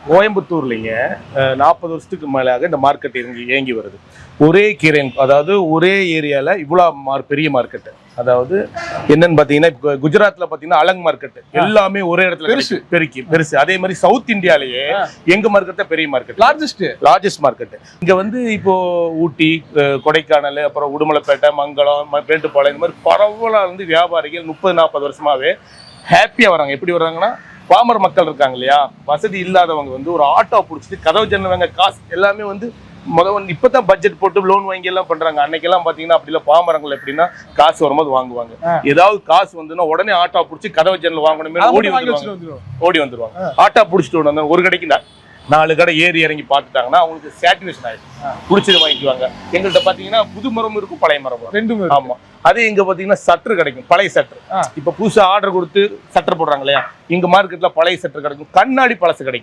கோயம்புத்தூர்லிங்க 40 வருஷத்துக்கு மேலாக இந்த மார்க்கெட் இயங்கி வருது. ஒரே கீரை, அதாவது ஒரே ஏரியால இவ்வளோ பெரிய மார்க்கெட்டு. அதாவது என்னன்னு பாத்தீங்கன்னா, இப்போ குஜராத்ல பாத்தீங்கன்னா அலங் மார்க்கெட் எல்லாமே ஒரே இடத்துல பெருசு. அதே மாதிரி சவுத் இந்தியாலேயே எங்க மார்க்கெட் தான் பெரிய மார்க்கெட், லார்ஜஸ்ட் மார்க்கெட். இங்க வந்து இப்போ ஊட்டி, கொடைக்கானல், அப்புறம் உடுமலைப்பேட்டை, மங்களம், பேட்டுப்பாளையம், இந்த மாதிரி பரவலா இருந்து வியாபாரிகள் 30-40 வருஷமாவே ஹாப்பியா வராங்க. எப்படி வர்றாங்கன்னா, பாமர மக்கள் இருக்காங்க இல்லையா, வசதி இல்லாதவங்க வந்து ஒரு ஆட்டோ பிடிச்சிட்டு கதவு ஜன்னல் காசு எல்லாமே வந்து இப்பதான் பட்ஜெட் போட்டு லோன் வாங்கி எல்லாம் பண்றாங்க. அன்னைக்கெல்லாம் பாத்தீங்கன்னா அப்படி இல்ல. பாமரங்கள் எப்படின்னா காசு வரும்போது வாங்குவாங்க. ஏதாவது காசு வந்துன்னா உடனே ஆட்டோ பிடிச்சி கதவு ஜன்னல் வாங்கணுமே ஓடி வந்துருவாங்க. ஆட்டோ பிடிச்சிட்டு ஒரு கடைக்கு 4 கடை ஏறி இறங்கி பார்த்துட்டாங்கன்னா அவங்களுக்கு சாட்டிஸ்ஃபேக்ஷன் ஆயிடும், பிடிச்சது வாங்கிக்குவாங்க. எங்கள்கிட்ட பாத்தீங்கன்னா புது மரமும் இருக்கும், பழைய மரமும் ரெண்டுமே. ஆமா, அதே இங்க பாத்தீங்கன்னா சட்ரு கிடைக்கும், பழைய சட்ரு. இப்ப புதுசா ஆர்டர் கொடுத்து சட்டர் போடுறாங்க இல்லையா, இங்க மார்க்கெட்ல பழைய சட்டர் கிடைக்கும், கண்ணாடி பழசு கிடைக்கும்.